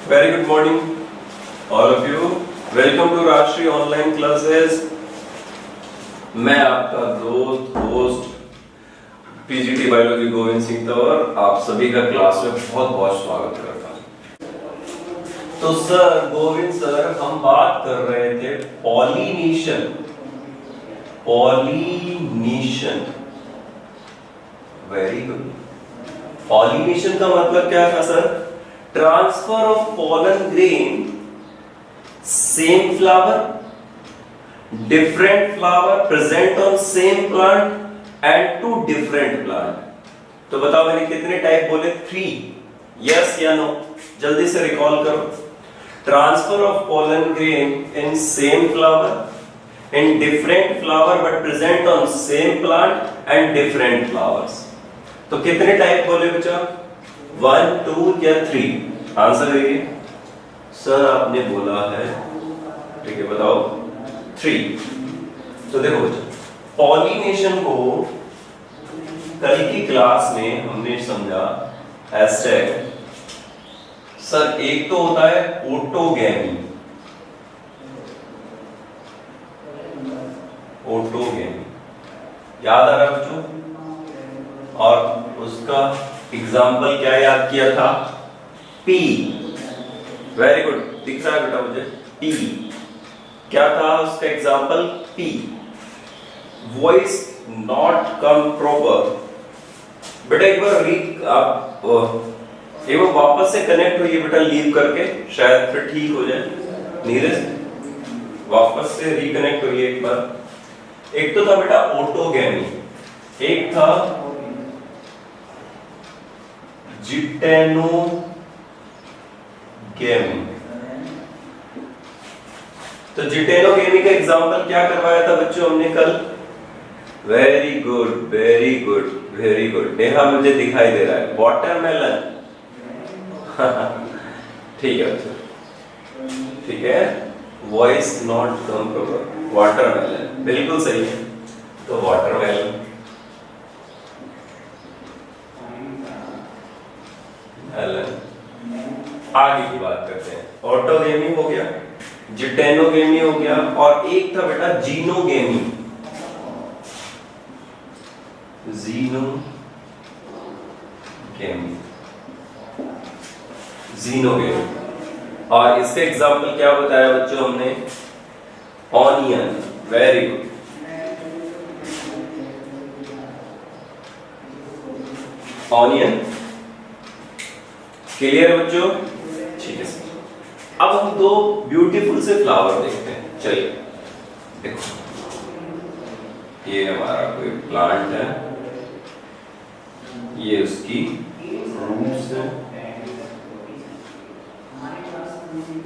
Very good morning, all of you. Welcome to राष्ट्रीय online classes. मैं आपका दोस्त host PGT biology Govind Singh Tanwar आप सभी का क्लास में बहुत बहुत स्वागत करता हूं। तो सर गोविंद सर, हम बात कर रहे थे पॉलिनेशन। Very good. पॉलिनेशन का मतलब क्या था sir? Transfer of pollen grain, same flower, different flower present on same plant and to different plant. तो बताओ मैंने कितने टाइप बोले? 3। यस या नो? जल्दी से रिकॉल करो। Transfer of pollen grain in same flower, in different flower but present on same plant and different flowers। तो कितने टाइप बोले बच्चा? 1, 2 या 3? आंसर करिए। सर आपने बोला है, ठीक है बताओ 3। तो देखो बच्चा, पॉलिनेशन को कल की क्लास में हमने समझा हैशटैग। सर एक तो होता है ऑटोगैमी। याद आ रहा है बच्चों? और उसका एग्जाम्पल क्या याद किया था? पी। वेरी गुड, दिख रहा है बेटा मुझे? पी क्या था उसका example? P. Voice not come proper. बेटा एक बार आप वापस से कनेक्ट होइए बेटा, लीव करके, शायद फिर ठीक हो जाए। नीरज वापस से रिकनेक्ट होइए एक बार। एक तो था बेटा ऑटोगैमी, एक था जिटेनोगैमी। तो जिटेनोगैमी का एग्जांपल क्या करवाया था बच्चों हमने कल? Very good very good very good. Neha मुझे दिखाई दे रहा है वाटरमेलन। ठीक है बच्चों, ठीक है। Voice not come proper, watermelon बिल्कुल सही है। तो वाटरमेलन, आगे की बात करते हैं। ऑटोगेमी हो गया, जिटेनोगेमी हो गया, और एक था बेटा जीनोगेमी। जीनोगेमी। और इसका एग्जाम्पल क्या बताया बच्चों हमने? Onion. Very good. Onion clear बच्चों? ठीक है सर। अब हम दो ब्यूटीफुल से फ्लावर देखते हैं। चलिए देखो, ये हमारा कोई प्लांट है, ये उसकी रूट्स है।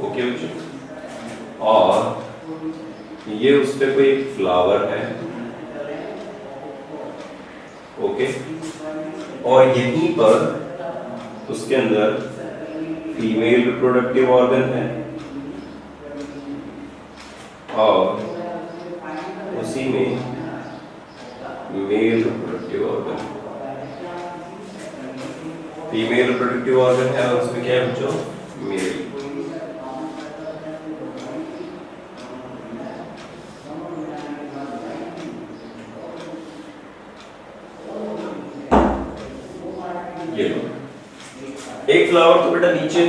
ओके बच्चों, और ये उस पे कोई फ्लावर है। ओके, और यहीं पर उसके अंदर फीमेल रिप्रोडक्टिव ऑर्गन है, और उसी में male reproductive organ. Female reproductive organ है और उसमें क्या है बच्चों? मेल। एक फ्लावर तो बेटा नीचे,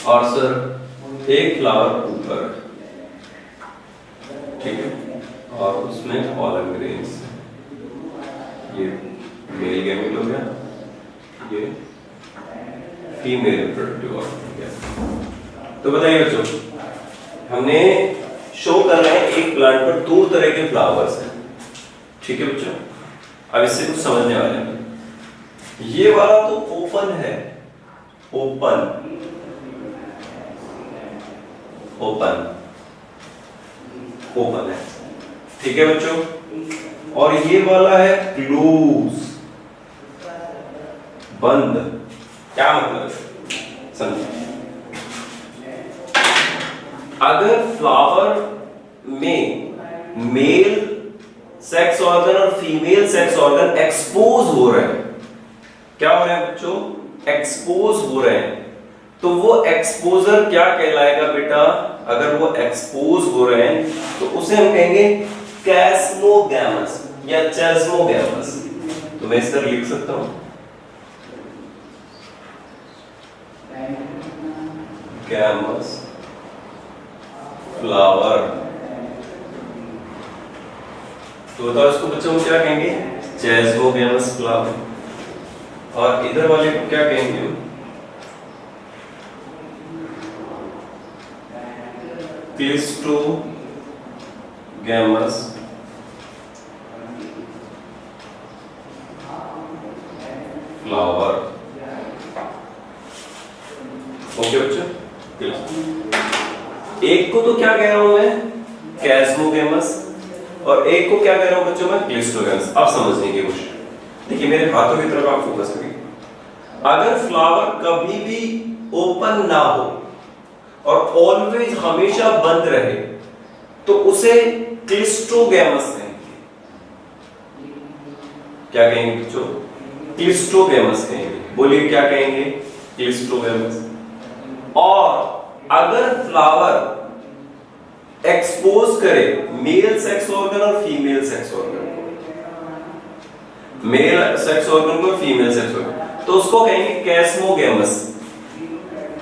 और सर एक फ्लावर ऊपर, ठीक है, और उसमें पॉलन ग्रेन्स। ये मेल गैमेट हो गया, ये फीमेल रिप्रोडक्टिव ऑर्गन हो गया। तो बताइए बच्चों, हमने शो कर रहे हैं एक प्लांट पर 2 तरह के फ्लावर्स हैं, ठीक है बच्चों। अब इससे कुछ समझने वाले हैं। ये वाला तो ओपन है, ओपन ओपन ओपन है, ठीक है बच्चों। और ये वाला है क्लोज, बंद। क्या मतलब है समझिए? अगर फ्लावर में मेल सेक्स ऑर्गन और फीमेल सेक्स ऑर्गन एक्सपोज हो रहे हैं, क्या हो रहे हैं बच्चों? एक्सपोज हो रहे हैं, तो वो एक्सपोजर क्या कहलाएगा बेटा? अगर वो एक्सपोज हो रहे हैं तो उसे हम कहेंगे कैस्मोगैमस या चेस्मोगैमस। तो मैं इस तरह लिख सकता हूं, गैमस फ्लावर। तो बताओ इसको बच्चों को क्या कहेंगे? चेस्मोगैमस फ्लावर। और इधर वाले को क्या कहेंगे? Cleistogamous flower. ओके बच्चों, एक को तो क्या कह रहा हूं मैं? कैस्मोगैमस। और एक को क्या कह रहा हूं बच्चों मैं? क्लिस्टोगैमस। अब समझने की कोशिश, देखिए मेरे हाथों की तरफ आप फोकस करिए। अगर फ्लावर कभी भी ओपन ना हो और ऑलवेज हमेशा बंद रहे तो उसे क्लिस्टोगैमस कहेंगे। क्या कहेंगे बच्चों? क्लिस्टोगैमस कहेंगे। बोलिए क्या कहेंगे? क्लिस्टोगैमस। और अगर फ्लावर एक्सपोज करे मेल सेक्स ऑर्गन और female sex organ, male sex organ को फीमेल सेक्स ऑर्गन, तो उसको कहेंगे कैस्मोगैमस।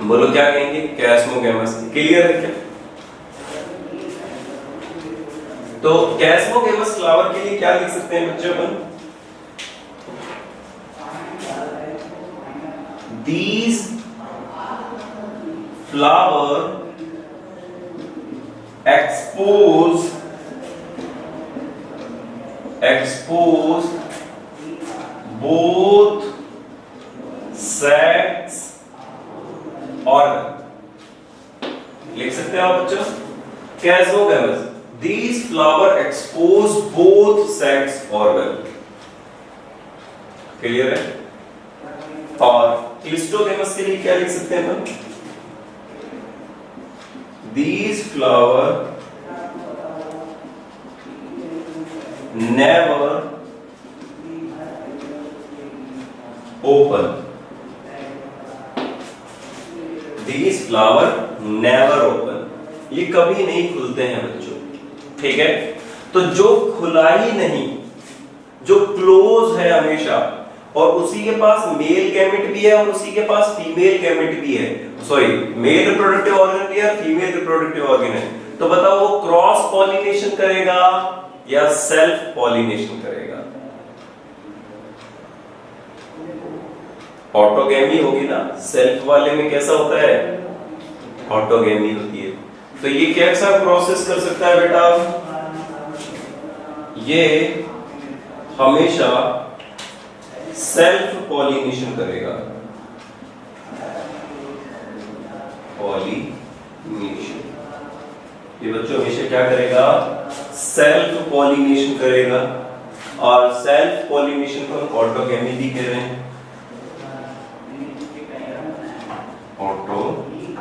बोलो क्या कहेंगे? कैस्मोगैमस। क्लियर है क्या? तो कैस्मोगैमस फ्लावर के लिए क्या लिख सकते हैं बच्चों अपन? These flower expose both sex organ। लिख सकते हैं आप बच्चों? कैस्मोगैमस, these flower expose both sex organ। Clear है? और क्लिस्टोगैमस के लिए क्या लिख सकते हैं हम? These flower never open। These flower never open, ये कभी नहीं खुलते हैं बच्चों। ठीक है? तो जो खुला ही नहीं, जो क्लोज है हमेशा, और उसी के पास मेल गैमेट भी है और उसी के पास फीमेल गैमेट भी है, सॉरी मेल रिप्रोडक्टिव ऑर्गन भी है, फीमेल रिप्रोडक्टिव ऑर्गन है, तो बताओ वो क्रॉस पॉलिनेशन करेगा या सेल्फ पॉलिनेशन करेगा? ऑटोगैमी होगी ना। सेल्फ वाले में कैसा होता है? ऑटोगैमी होती है। तो ये कैसा प्रोसेस कर सकता है बेटा? ये हमेशा सेल्फ पॉलिनेशन करेगा। पॉलिनेशन, ये बच्चों हमेशा क्या करेगा? सेल्फ पॉलिनेशन करेगा। और सेल्फ पॉलिनेशन को ऑटोगैमी भी कह रहे हैं। ऑटोगैमी।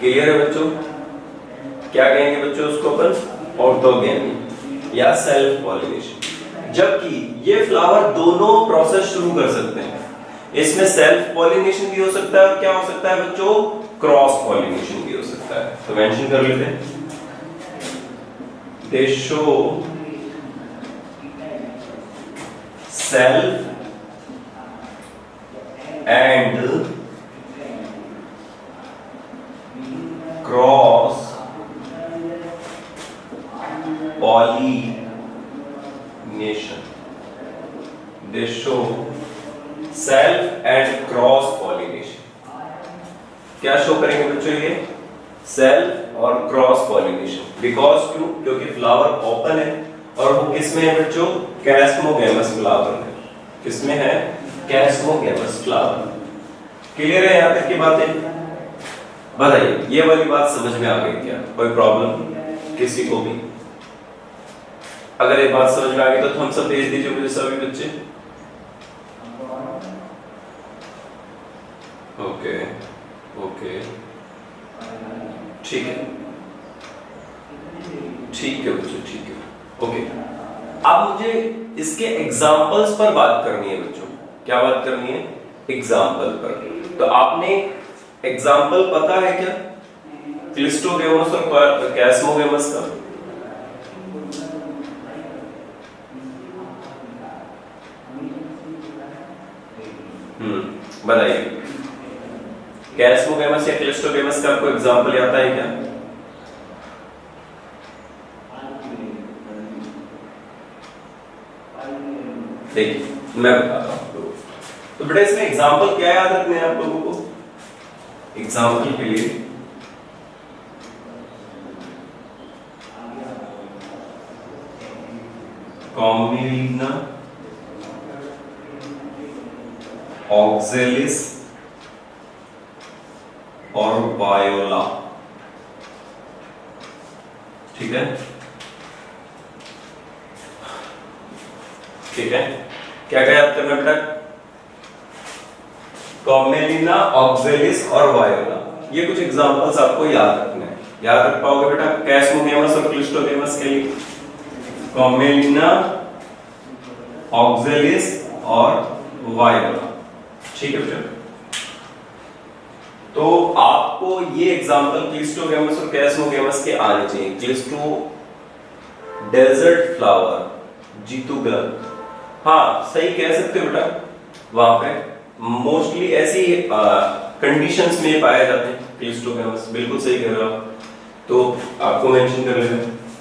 क्लियर है बच्चों? क्या कहेंगे बच्चों उसको अपन? ऑटोगैमी या सेल्फ पॉलिनेशन। जबकि ये फ्लावर दोनों प्रोसेस शुरू कर सकते हैं। इसमें सेल्फ पॉलिनेशन भी हो सकता है और क्या हो सकता है बच्चों? क्रॉस पॉलिनेशन भी हो सकता है। तो मेंशन कर लेते हैं, दे show self and cross pollination। They show self and cross pollination। क्या शो करेंगे बच्चों? ये सेल्फ और क्रॉस पॉलिनेशन। बिकॉज क्यों? क्योंकि फ्लावर ओपन है और वो किसमें है बच्चों? कैस्मोगैमस फ्लावर में। किसमें है? कैस्मोगैमस फ्लावर। क्लियर है यहाँ तक की बातें? बताइए ये वाली बात समझ में आ गई क्या? कोई प्रॉब्लम किसी को भी? अगर ये बात समझ में आ गई तो थम्स अप भेज दीजिए मुझे सभी बच्चे। ओके ओके ठीक है, ठीक है बच्चों, ठीक है। ओके, अब मुझे इसके एग्जांपल्स पर बात करनी है बच्चों। क्या बात करनी है? एग्जाम्पल पर। तो आपने एग्जाम्पल पता है क्या क्लिस्टोगेमस और कैस्मोगेमस का? बताइए, कैस्मोगेमस या क्लिस्टोगेमस का आपको एग्जाम्पल आता है क्या? देखिए मैं बताता हूं आप लोगों को। तो बेटा इसमें एग्जाम्पल क्या याद रखने हैं आप लोगों को? एग्जाम्पल के लिए कॉम्बिना, ऑक्जेलिस और वायोला। ठीक है, ठीक है, क्या क्या याद करना बेटा? कॉमेलिना, ऑक्जेलिस और वायोला, ये कुछ एग्जांपल्स आपको याद रखने हैं। याद रख पाओगे बेटा कैस्मोगेमस और क्लिस्टोगेमस के लिए? कॉमेलिना, ऑक्जेलिस और वायोला। ठीक है बेटा, तो आपको ये एग्जांपल क्लिस्टोगेमस और कैस्मोगेमस के आने चाहिए। क्लिस्टो डेजर्ट फ्लावर, जीतूगा, हाँ सही कह सकते हो बेटा। वहां पे मोस्टली ऐसी कंडीशंस में पाए जाते हैं क्लिस्टोगेमस, बिल्कुल सही कह रहे हो आप। तो आपको मेंशन कर लेना,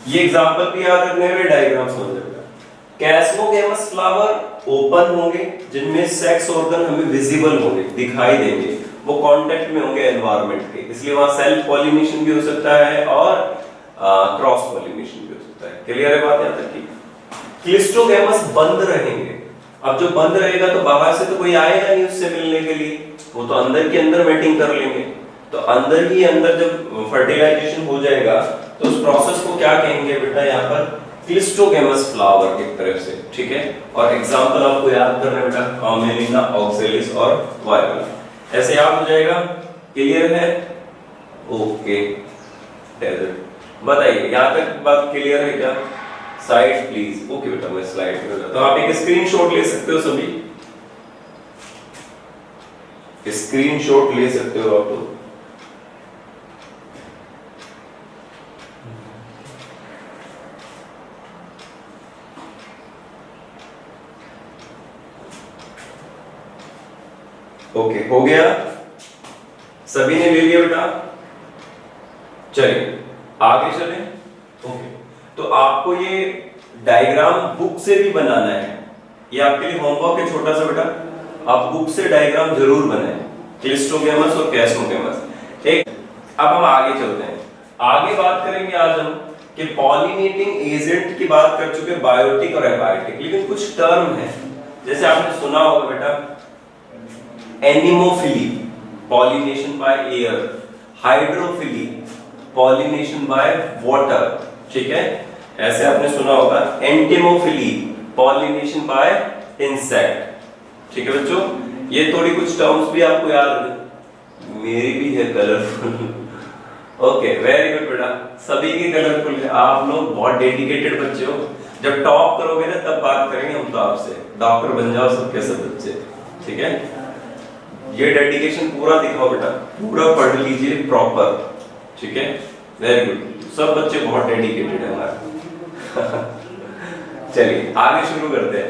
ये एग्जांपल भी याद रखने हैं, डायग्राम समझ लेना। कैस्मोगेमस फ्लावर ओपन होंगे जिनमें सेक्स ऑर्गन हमें विजिबल होंगे, दिखाई देंगे, वो कांटेक्ट में होंगे एनवायरनमेंट के, इसलिए वहां सेल्फ पॉलिनेशन भी हो सकता है और क्रॉस पॉलिनेशन भी हो सकता है। क्लियर है बात यहां तक की? क्लिस्टोगेमस बंद रहेंगे। अब जो बंद रहेगा तो बाहर से तो कोई आएगा नहीं उससे मिलने के लिए, वो तो अंदर के अंदर मेटिंग कर लेंगे। तो अंदर ही अंदर जब फर्टिलाइजेशन हो जाएगा तो उस प्रोसेस को क्या कहेंगे बेटा यहाँ पर? क्लिस्टोगेमस फ्लावर एक तरफ से। ठीक है, और एग्जांपल आपको याद करना है बेटा कॉमेलिना, ऑक्जेलिस और वायोला, ऐसे याद हो जाएगा। क्लियर है? ओके, बताइए यहां तक बात क्लियर है क्या? Side please. ओके बेटा, मैं स्लाइड पे जाता हूं, आप एक स्क्रीनशॉट ले सकते हो, सभी स्क्रीनशॉट ले सकते हो आप लोग। ओके, हो गया, सभी ने ले लिया बेटा? चलिए आगे चलें। ओके, तो आपको ये डायग्राम बुक से भी बनाना है, ये आपके लिए होमवर्क है छोटा सा बेटा। आप बुक से डायग्राम जरूर बनाएं, क्लिस्टोगेमस और कैस्मोगेमस। एक, अब हम आगे चलते हैं, आगे बात करेंगे आज हम कि पॉलिनेटिंग एजेंट की बात कर चुके, बायोटिक और एबायोटिक, लेकिन कुछ टर्म है जैसे आपने सुना होगा बेटा anemophily, pollination by air, hydrophily, pollination by water. ठीक है, ऐसे आपने सुना होगा एंटिमोफिली, पॉलिनेशन बाय इंसेक्ट। ठीक है बच्चों, ये थोड़ी कुछ टर्म्स भी आपको याद रखना, मेरी भी है कलरफुल। ओके, वेरी गुड बेटा, सभी की कलरफुल है, आप लोग बहुत डेडिकेटेड बच्चे हो। जब टॉप करोगे ना तब बात करेंगे हम तो आपसे, डॉक्टर बन जाओ सबके सब बच्चे। ठीक है, ये डेडिकेशन पूरा दिखाओ बेटा, पूरा पढ़ लीजिए प्रॉपर। ठीक है, वेरी गुड, सब बच्चे बहुत डेडिकेटेड है हमारे। चलिए आगे शुरू करते हैं।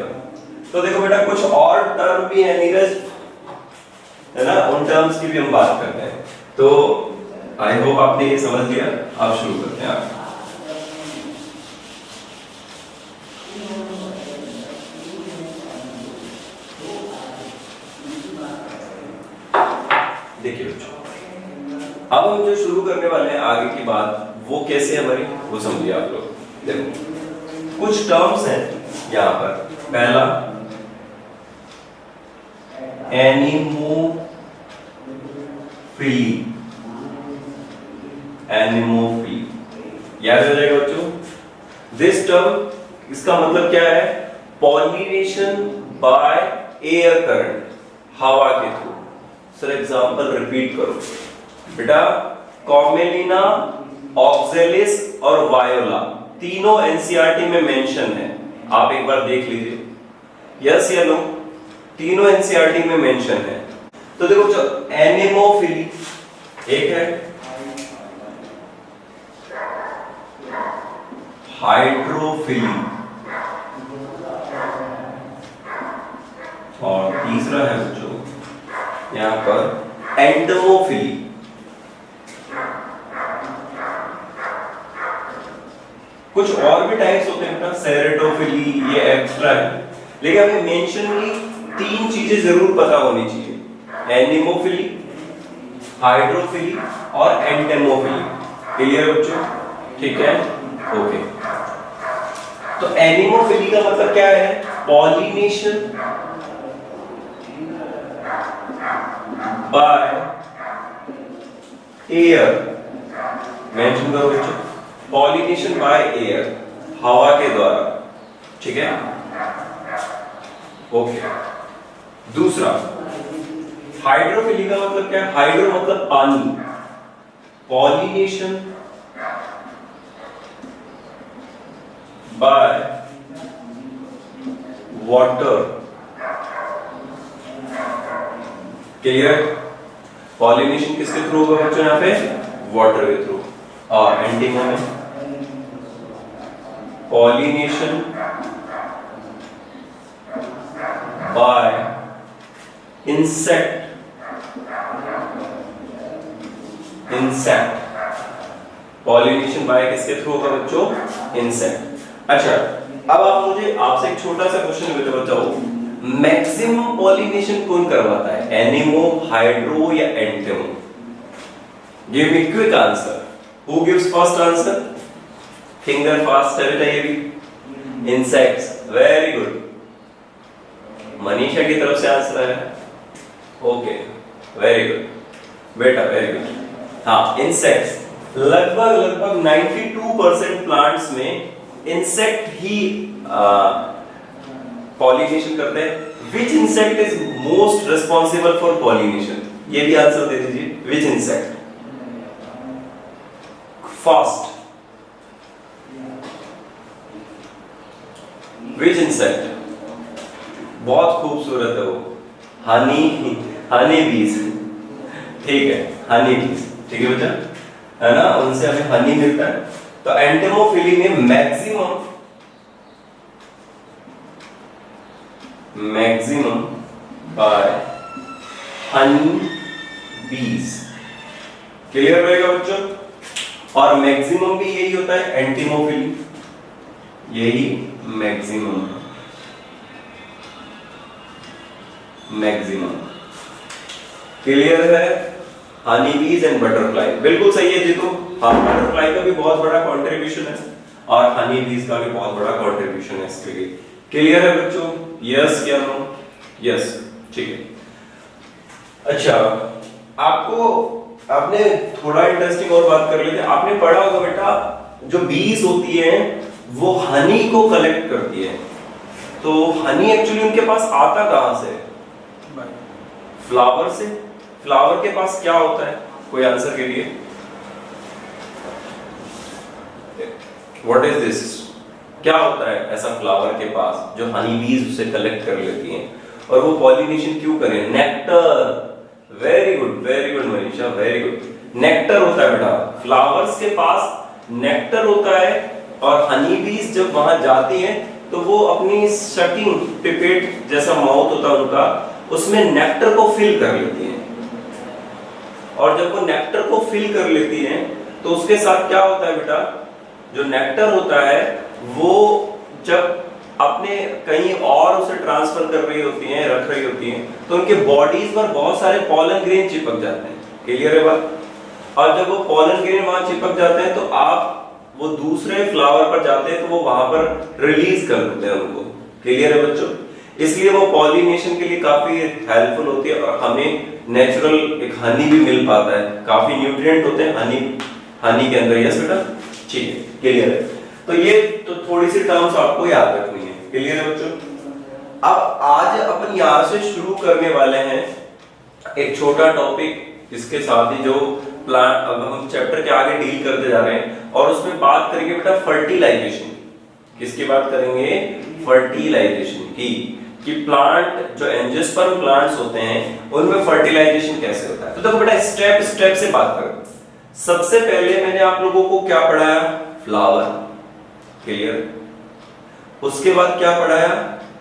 तो देखो बेटा कुछ और टर्म भी है नीरज, है ना, उन टर्म्स की भी हम बात करते हैं। तो आई होप आपने ये समझ लिया, आप शुरू करते हैं। आप देखिए बच्चों, अब हम जो शुरू करने वाले हैं आगे की बात, वो कैसे हमारी, वो समझिए आप लोग। देखो कुछ टर्म्स हैं यहां पर, पहला एनिमोफिली, एनिमोफिली याद हो जाएगा बच्चों। दिस टर्म, इसका मतलब क्या है? पॉलिनेशन बाय एयर करंट, हवा के थ्रू। सर एग्जांपल रिपीट करो बेटा, कॉमेलिना, ऑक्जेलिस और वायोला तीनों एनसीईआरटी में मेंशन है, आप एक बार देख लीजिए। यस या नो? तीनों एनसीईआरटी में मेंशन है। तो देखो जो एनेमोफिली एक है, हाइड्रोफिली और तीसरा है बच्चों यहां पर एंटोमोफिली। कुछ और भी टाइप्स होते हैं बेटा, सेरेटोफिली, ये एक्स्ट्रा है, लेकिन हमें मेंशनली तीन चीजें जरूर पता होनी चाहिए, एनिमोफिली, हाइड्रोफिली और एंटेमोफिली। क्लियर बच्चों? ठीक है, ओके। तो एनिमोफिली का मतलब क्या है? Pollination by air. मेंशन करो बच्चों, पॉलिनेशन बाय एयर, हवा के द्वारा। ठीक है, ओके। दूसरा हाइड्रोफिली का मतलब क्या है? हाइड्रो मतलब पानी, pollination by water. Clear? Pollination किसके थ्रू होगा बच्चों? यहां पे वाटर के थ्रू। और एंटीमो में pollination by insect. Pollination by किसके थ्रू होगा बच्चों? इंसेक्ट। अच्छा, अब आप मुझे आपसे एक छोटा सा क्वेश्चन बताओ, मैक्सिमम पॉलिनेशन कौन करवाता है? एनिमो, हाइड्रो या entomo? Give me quick answer. Who gives first answer? Finger fast है बेटा ये भी। Insects, very good. मनीषा की तरफ से आंसर है। ओके, वेरी गुड बेटा, वेरी गुड। हाँ, इंसेक्ट्स लगभग 92% प्लांट्स में इंसेक्ट ही पॉलिनेशन करते हैं। विच insect is most responsible for pollination? ये भी आंसर दे दीजिए। विच इंसेक्ट? फास्ट। विच इंसेक्ट? बहुत खूबसूरत है वो, हनी बीज। ठीक है, हनी बीज। ठीक है बेटा, है ना, उनसे हमें हनी मिलता है। तो एंटेमोफिली में मैक्सिमम बाय हनी बीज। क्लियर रहेगा बच्चों? और मैक्सिमम भी यही होता है एंटीमोफिली, यही मैक्सिमम। क्लियर है? हनी बीज एंड बटरफ्लाई, बिल्कुल सही है जी। तो हाँ, बटरफ्लाई का भी बहुत बड़ा कंट्रीब्यूशन है और हनी बीज का भी बहुत बड़ा कंट्रीब्यूशन है इसके लिए। क्लियर है बच्चों? यस या नो? यस, ठीक है। अच्छा, आपने थोड़ा इंटरेस्टिंग और बात कर लेते हैं। आपने पढ़ा होगा बेटा, जो बीज होती है वो हनी को कलेक्ट करती है। तो हनी एक्चुअली उनके पास आता कहां से? फ्लावर से। फ्लावर के पास क्या होता है? कोई आंसर के लिए? What is this? क्या होता है ऐसा फ्लावर के पास जो हनी बीज उसे कलेक्ट कर लेती हैं? और वो पॉलिनेशन क्यों करें? Nectar. Very good Manisha, very good. Nectar होता है बेटा, फ्लावर्स के पास नेक्टर होता है और हनी बीज जब वहां जाती हैं तो वो अपनी सकिंग पिपेट जैसा माउथ होता है उनका, उसमें नेक्टर को फिल कर लेती हैं। और जब वो नेक्टर को फिल कर लेती हैं तो उसके साथ क्या होता है बेटा? जो नेक्टर होता है वो जब अपने कहीं और उसे ट्रांसफर कर रही होती हैं, रख रही होती हैं, तो उनके बॉडीज पर बहुत सारे पॉलन ग्रेन चिपक जाते हैं। क्लियर है बात? और जब वो पॉलन ग्रेन वहां चिपक जाते हैं तो आप वो दूसरे फ्लावर पर जाते हैं तो वो वहां पर रिलीज कर देते हैं उनको। क्लियर है बच्चों? इसलिए वो पॉलिनेशन के लिए काफी हेल्पफुल होती है और हमें नेचुरल एक हनी भी मिल पाता है। काफी न्यूट्रिएंट होते हैं हनी के अंदर। यस बेटा, ठीक है, क्लियर है। तो ये तो थोड़ी सी टर्म्स आपको याद रखनी है। क्लियर है बच्चों? अब आज अपन यहां से शुरू करने वाले हैं एक छोटा टॉपिक, इसके साथ ही जो प्लांट, अब हम चैप्टर के आगे डील करते जा रहे हैं और उसमें बात करेंगे बेटा फर्टिलाइजेशन। किसकी बात करेंगे? फर्टिलाइजेशन की। कि प्लांट जो एंजियोस्पर्म प्लांट्स होते हैं उनमें फर्टिलाइजेशन कैसे होता है। तो देखो बेटा स्टेप स्टेप से बात करें। सबसे पहले मैंने आप लोगों को क्या पढ़ाया, फ्लावर, क्लियर। उसके बाद क्या पढ़ाया,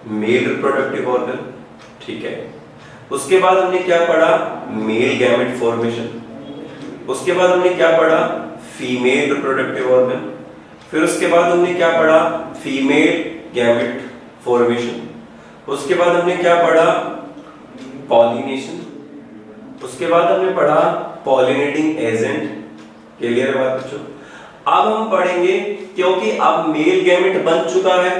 मेल रिप्रोडक्टिव ऑर्गन, ठीक है। उसके बाद हमने क्या पढ़ा, मेल गैमेट फॉर्मेशन। उसके बाद हमने क्या पढ़ा, फीमेल रिप्रोडक्टिव ऑर्गन। फिर उसके बाद हमने क्या पढ़ा, फीमेल गैमेट फॉर्मेशन। उसके बाद हमने क्या पढ़ा, पॉलिनेशन। उसके बाद हमने पढ़ा पॉलिनेटिंग एजेंट, क्लियर है बात बच्चों। अब हम पढ़ेंगे, क्योंकि अब मेल गैमेट बन चुका है,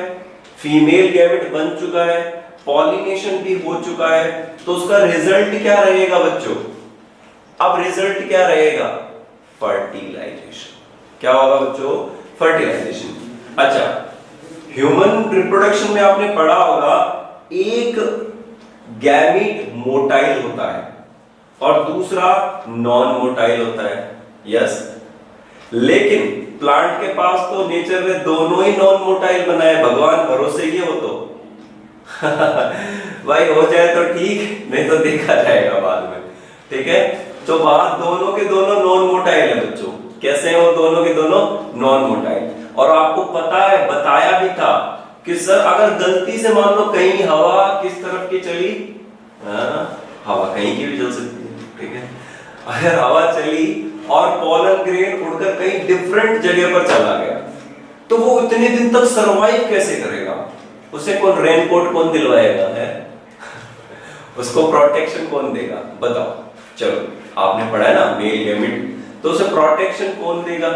फीमेल गैमेट बन चुका है, पॉलिनेशन भी हो चुका है, तो उसका रिजल्ट क्या रहेगा बच्चों। अब रिजल्ट क्या रहेगा, फर्टिलाइजेशन। क्या होगा बच्चों, फर्टिलाइजेशन। अच्छा, ह्यूमन रिप्रोडक्शन में आपने पढ़ा होगा एक गैमीट मोटाइल होता है और दूसरा नॉन मोटाइल होता है, यस। लेकिन प्लांट के पास तो नेचर ने दोनों ही नॉन मोटाइल बनाए, भगवान भरोसे ही हो तो भाई हो जाए तो ठीक, नहीं तो देखा जाएगा बाद में, ठीक है। तो बात दोनों के दोनों नॉन मोटाइल है बच्चों। कैसे हैं वो दोनों के दोनों नॉन मोटाइल। और आपको पता है, बताया भी था कि सर अगर गलती से मान लो कहीं हवा किस तरफ की चली, हवा कहीं की भी चल सकती है, ठीक है। अगर हवा चली और पोलन ग्रेन उड़कर कहीं डिफरेंट जगह पर चला गया, तो वो इतने दिन तक सरवाइव कैसे करेगा। उसे कौन रेनकोट कौन दिलवाएगा है उसको प्रोटेक्शन कौन देगा, बताओ। चलो आपने पढ़ा है ना मेल गैमेट, तो उसे प्रोटेक्शन कौन देगा।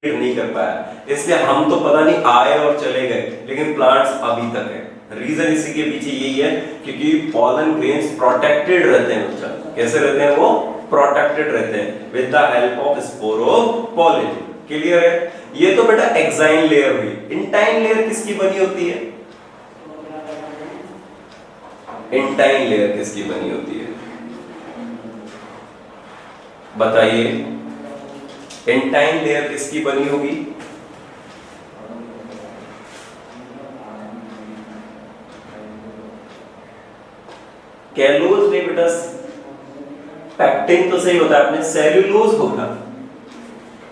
नहीं कर पाया, इसलिए हम तो पता नहीं आए और चले गए, लेकिन प्लांट्स अभी तक है। रीजन इसी के पीछे यही है, क्योंकि पॉलन ग्रेन्स प्रोटेक्टेड रहते हैं बच्चा। कैसे रहते हैं वो, प्रोटेक्टेड रहते हैं with the help of sporopollenin, clear है। ये तो बेटा एक्साइन लेयर हुई। इंटाइन लेयर किसकी बनी होती है, इंटाइन लेयर किसकी बनी होती है बताइए। इंटाइन लेयर किसकी बनी होगी, कैलोज नहीं बेटा, पैक्टिन तो सही होता है अपने, सेल्यूलोज होगा,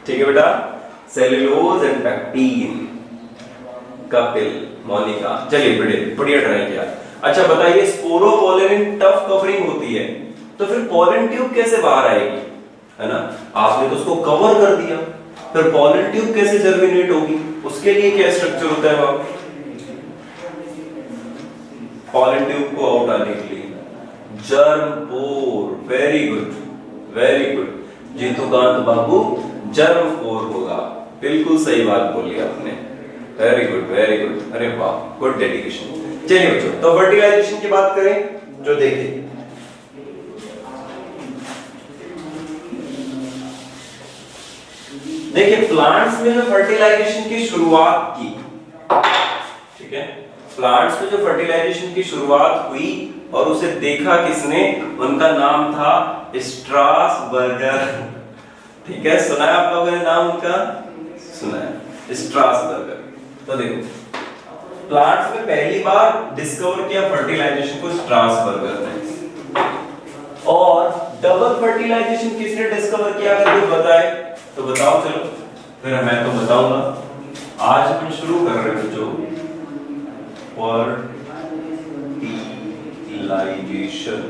ठीक है बेटा। Cellulose and pectin, Kapil, Monica, चलिए बढ़िया ट्राई किया। अच्छा बताइए, स्पोरोपोलिन टफ कवरिंग होती है, तो फिर पोलन ट्यूब कैसे बाहर आएगी, है ना। आपने तो उसको कवर कर दिया, फिर पोलन ट्यूब कैसे जर्मिनेट होगी, उसके लिए क्या स्ट्रक्चर होता है वहां, पोलन ट्यूब को आउट आने के लिए जर्म पोर। वेरी गुड, वेरी गुड जीतूकांत बाबू, जर्म पोर होगा, बिल्कुल सही बात बोली आपने, वेरी गुड वेरी गुड, अरे वाह, गुड डेडिकेशन। चलिए बच्चों, तो फर्टिलाइजेशन की बात करें, जो देखिए प्लांट्स में जो फर्टिलाइजेशन की शुरुआत की, ठीक है, प्लांट्स में जो फर्टिलाइजेशन की शुरुआत हुई और उसे देखा किसने, उनका नाम था स्ट्रासबर्गर, ठीक है। सुना है आप लोगों ने नाम उनका, सुना है, स्ट्रासबर्गर। तो देखो प्लांट्स में पहली बार डिस्कवर किया फर्टिलाइजेशन को स्ट्रासबर्गर ने, और डबल फर्टिलाइजेशन किसने डिस्कवर किया, अगर कोई बताए तो बताओ। चलो फिर मैं तो बताऊंगा। आज हम शुरू कर रहे हैं बच्चों फर्टिलाइजेशन,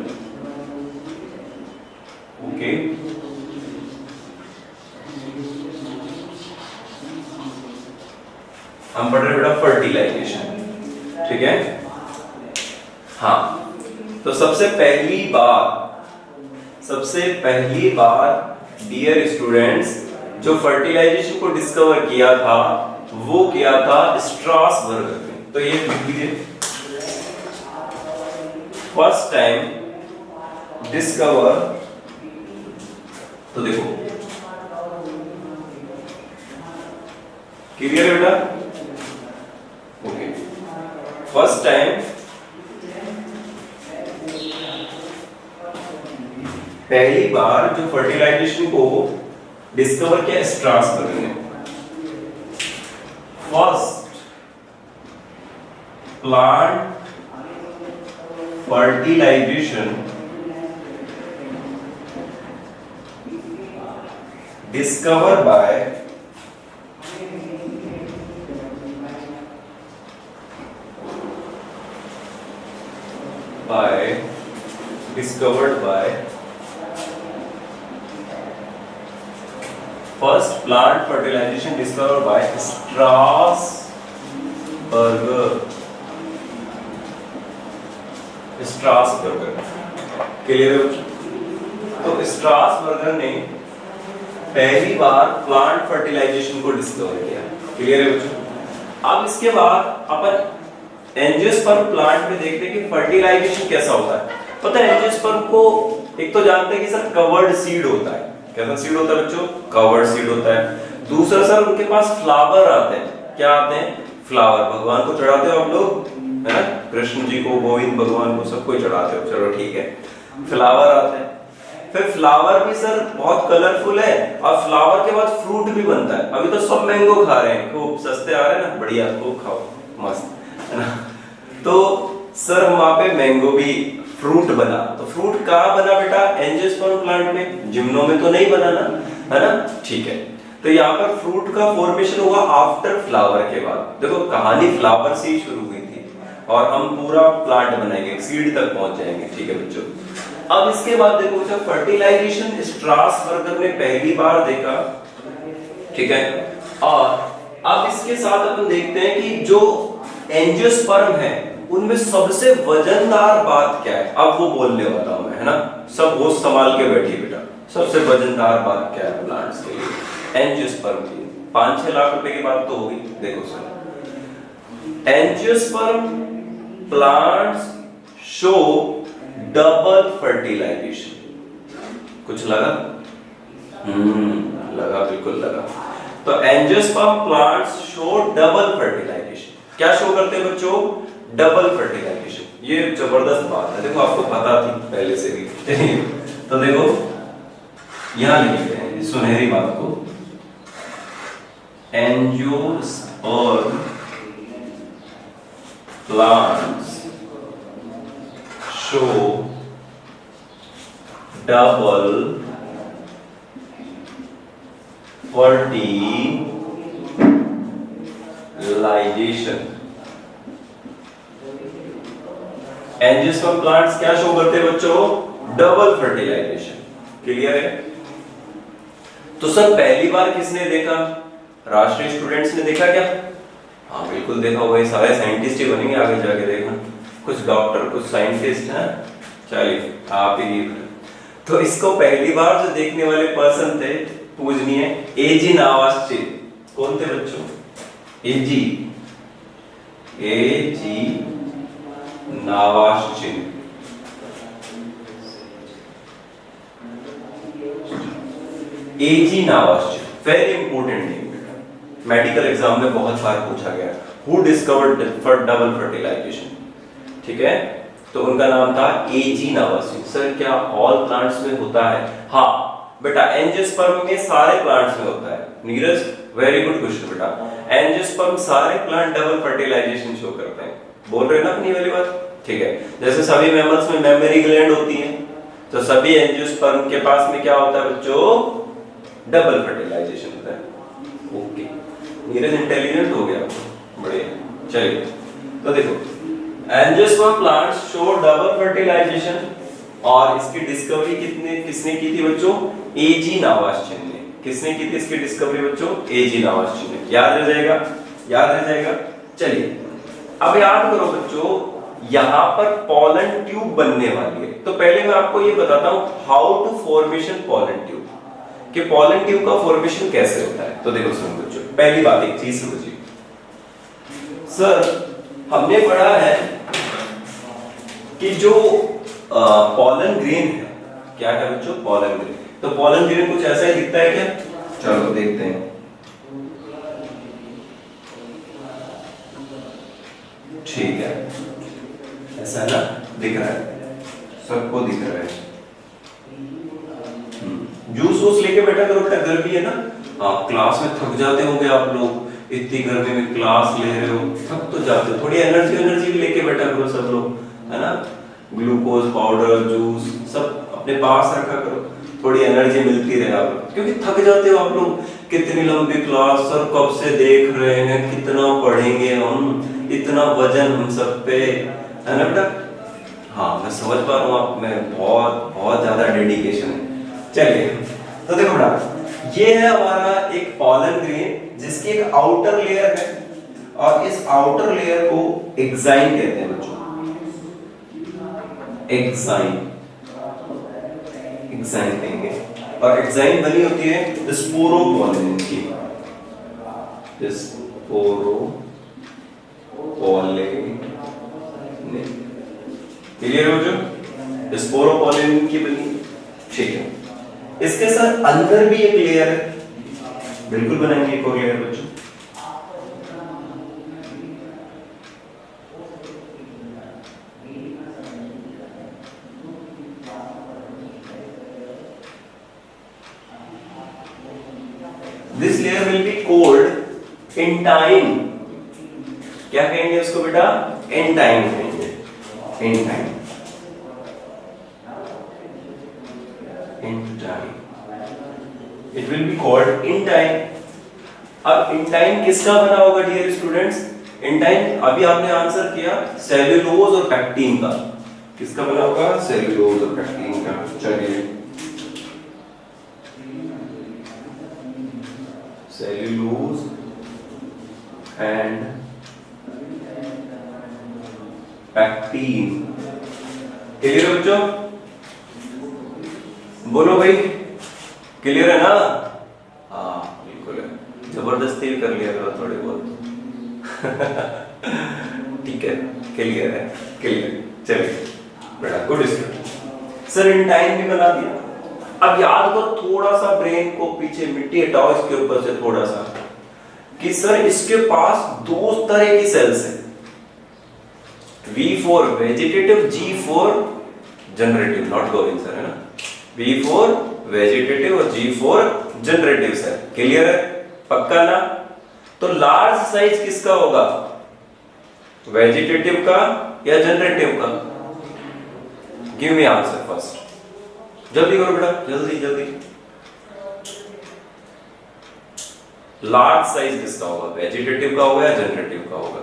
ओके। हम पढ़ रहे बेटा फर्टिलाइजेशन, ठीक है। हाँ, तो सबसे पहली बार डियर स्टूडेंट्स जो फर्टिलाइजेशन को डिस्कवर किया था वो किया था स्ट्रासबर्गर ने। तो ये लिखिए, फर्स्ट टाइम डिस्कवर, तो देखो क्लियर है बेटा, ओके। फर्स्ट टाइम, पहली बार जो फर्टिलाइजेशन को डिस्कवर किया स्ट्रासबर्गर ने, first plant fertilization discovered by first plant fertilization discovered by Strasberger clear है? तो स्ट्रासबर्गर ने पहली बार प्लांट फर्टिलाइजेशन को डिस्कवर किया। क्लियर है बच्चों? अब इसके बाद अपन एंजियोस्पर्म प्लांट में देखते हैं कि फर्टिलाइजेशन कैसा होता है। पता है एंजियोस्पर्म को एक तो जानते हैं कि सर कवर्ड सीड होता है। कैसा सीड होता है बच्चों? कवर्ड सीड होता है। दूसरा सर उनके पास फ्लावर आते हैं। क्या आते हैं? फ्लावर। भगवान को चढ़ाते हो आप लोग, है ना? कृष्ण जी को, गोविंद भगवान को, सबको चढ़ाते हो, चलो ठीक है। फ्लावर आते हैं, फिर फ्लावर भी सर बहुत कलरफुल है और फ्लावर के बाद फ्रूट भी बनता है। अभी तो सब मैंगो खा रहे हैं, खूब सस्ते आ रहे हैं ना, बढ़िया, खूब खाओ, मस्त, है ना? तो सर वहां पे मैंगो भी फ्रूट बना। तो फ्रूट कहाँ बना बेटा? एंजियोस्पर्म प्लांट में, जिम्नो में तो नहीं बना ना, है ना? ठीक है। तो यहाँ पर फ्रूट का फॉर्मेशन हुआ आफ्टर फ्लावर के बाद। देखो कहानी फ्लावर से ही शुरू हुई थी और हम पूरा प्लांट बनाएंगे, सीड तक पहुंच जाएंगे। ठीक है बच्चों? अब इसके बाद देखो जब फर्टिलाइजेशन स्ट्रासबर्गर ने पहली बार देखा, ठीक है, और अब इसके साथ अपन देखते हैं कि जो एंजियोस्पर्म है उनमें सबसे वजनदार बात क्या है। अब वो बोलने वाला हूं मैं, है ना? सब होश संभाल के बैठिए बेटा। सबसे वजनदार बात क्या है प्लांट्स के लिए, एंजियोस्पर्म के लिए? 5-6 लाख रुपए की बात तो होगी। देखो sir, angiosperm plants show double fertilization. कुछ लगा? लगा, बिल्कुल लगा। तो angiosperm plants show double fertilization. क्या शो करते हैं बच्चों? Double fertilization. ये जबरदस्त बात है, देखो आपको पता थी पहले से भी। तो देखो यहां लिखते हैं सुनहरी बात को, angiosperm plants show double fertilization। Angiosperm plants क्या शो करते हैं बच्चों? Double fertilisation. क्लियर है? तो सर पहली बार किसने देखा? राष्ट्रीय स्टूडेंट्स ने देखा क्या? हाँ बिल्कुल देखा होगा, सारे साइंटिस्ट ही बनेंगे आगे जाके, देखना कुछ डॉक्टर, कुछ साइंटिस्ट हैं। चलिए आप ही। तो इसको पहली बार जो देखने वाले पर्सन थे पूजनीय एजी नावास्चिन। कौन थे बच्चों? AG Nawaschin. AG Nawaschin very important name बेटा, मेडिकल एग्जाम में बहुत बार पूछा गया। Who discovered double fertilization? ठीक है, तो उनका नाम था एजी नावास्चिन। सर क्या ऑल प्लांट्स में होता है? हाँ बेटा, एंजियोस्पर्म में सारे प्लांट्स में होता है। नीरज वेरी गुड क्वेश्चन बेटा। एंजियोस्पर्म सारे प्लांट डबल फर्टिलाइजेशन शो करते हैं। बोल रहे हैं ना अपनी वाली बात? ठीक है। जैसे सभी मैमल्स में मेमोरी ग्लैंड होती है, तो सभी एंजियोस्पर्म के पास में क्या होता है बच्चों? डबल फर्टिलाइजेशन होता है। ओके, नीरज इंटेलिजेंट हो गया, बढ़िया। चलिए तो देखो, angiosperm plants show double fertilisation, और इसकी डिस्कवरी किसने की थी बच्चों? एजी नावास्चिन ने। किसने की थी इसकी डिस्कवरी बच्चों? एजी नावास्चिन ने। याद रह जाएगा? याद रह जाएगा? चलिए अब याद करो बच्चों, यहां पर पॉलन ट्यूब बनने वाली है। तो पहले मैं आपको ये बताता हूं how to formation pollen tube, कि पॉलन ट्यूब का फॉर्मेशन कैसे होता है। तो देखो सुनो बच्चों, पहली बात एक चीज समझिए। सर हमने पढ़ा है कि जो पॉलन ग्रेन है, क्या है बच्चों? Pollen grain. तो पॉलन ग्रेन कुछ ऐसा ही दिखता है क्या? चलो देखते हैं। ठीक है, ऐसा ना दिख रहा है, सबको दिख रहा है। जूस वूस लेके बैठा करो बेटा, घर भी है ना। हाँ, क्लास में थक जाते होंगे आप लोग, इतनी गर्मी में क्लास ले रहे हो, थक तो जाते हो, थोड़ी एनर्जी भी लेके बैठा करो सब लोग, है ना। ग्लूकोज पाउडर, जूस सब अपने पास रखा करो, थोड़ी एनर्जी मिलती रहे आप, क्योंकि थक जाते हो आप लोग। कितनी लंबी क्लास, सर कब से देख रहे हैं, कितना पढ़ेंगे हम, इतना वजन हम सब पे, है ना बेटा। हाँ मैं समझ पा रहा हूँ आप में बहुत बहुत ज्यादा डेडिकेशन है। चलिए तो देखो बेटा, ये है हमारा एक पॉलन ग्रेन जिसकी एक आउटर लेयर है, और इस आउटर लेयर को एक्साइन कहते हैं बच्चों, एक्साइन कहेंगे। और एक्साइन बनी होती है स्पोरोपोलिन की, क्लियर हो जो स्पोरोपोलिन की बनी, ठीक है। इसके साथ अंदर भी एक लेयर है, बिल्कुल बनाएंगे एक और लेयर बच्चों। This layer will be called intine, क्या कहेंगे उसको बेटा, intine कहेंगे, intine। It will be called intine। अब intine किसका बना होगा डियर स्टूडेंट्स? intine अभी आपने आंसर किया सेल्यूलोज और पैक्टीन का, किसका बना होगा? सेल्यूलोज और पैक्टीन का। चलिए सेल्यूलोज एंड पैक्टीन, क्लियर है बच्चों? बोलो भाई, क्लियर है ना? हाँ बिल्कुल है, जबरदस्ती भी कर लिया करो थोड़ी बहुत ठीक है, क्लियर है, क्लियर। चलिए बेटा गुड स्टूडेंट। सर इंटाइन भी बना दिया। अब याद करो थोड़ा सा, ब्रेन को पीछे मिट्टी हटाओ इसके ऊपर से थोड़ा सा, कि सर इसके पास दो तरह की सेल्स है, V4 vegetative, G4 generative, not growing sir, है ना। V4 वेजिटेटिव और G4 जनरेटिव सेल, क्लियर है, पक्का ना? तो लार्ज साइज किसका होगा, वेजिटेटिव का या जनरेटिव का? गिव मी आंसर फर्स्ट, जल्दी करो बेटा, जल्दी जल्दी। लार्ज साइज किसका होगा, वेजिटेटिव का होगा या जनरेटिव का होगा?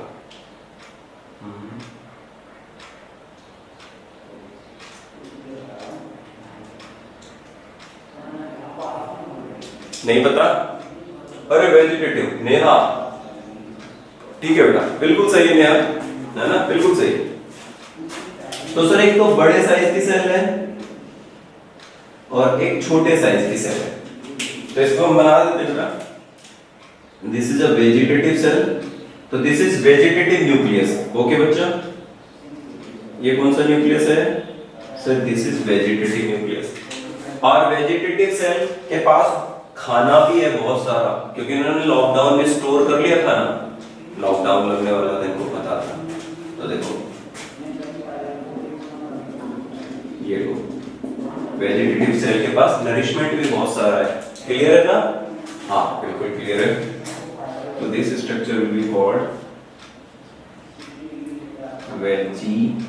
नहीं पता? अरे वेजिटेटिव, नेहा, ठीक है बेटा, बिल्कुल सही है नेहा, है ना, बिल्कुल सही है। तो सर एक तो बड़े साइज की सेल है और एक छोटे साइज की सेल है, तो इसको हम बना देते बेटा, this is a vegetative cell, तो this is vegetative nucleus, okay बच्चा। ये कौन सा न्यूक्लियस है sir? This is vegetative nucleus. और वेजिटेटिव सेल के पास खाना भी है बहुत सारा, क्योंकि इन्होंने लॉकडाउन में स्टोर कर लिया खाना, लॉकडाउन लगने वाला था, इनको पता था। तो देखो ये लो, वेजिटेटिव सेल के पास नरिशमेंट भी बहुत सारा है, क्लियर है ना? हाँ बिल्कुल क्लियर है। तो this structure will be called vegetative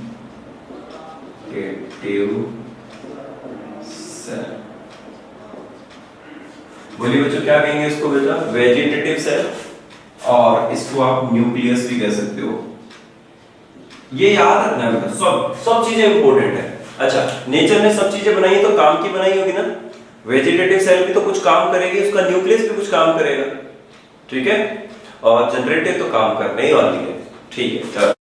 cell. बोलिए बच्चों क्या कहेंगे इसको बेटा? वेजिटेटिव सेल, और इसको आप न्यूक्लियस भी कह सकते हो। ये याद रखना है बेटा, सब चीजें इंपॉर्टेंट है। अच्छा, नेचर ने सब चीजें बनाई तो काम की बनाई होगी ना, वेजिटेटिव सेल भी तो कुछ काम करेगी, उसका न्यूक्लियस भी कुछ काम करेगा, ठीक है, और जनरेटिव तो काम करने ही वाली है, ठीक है।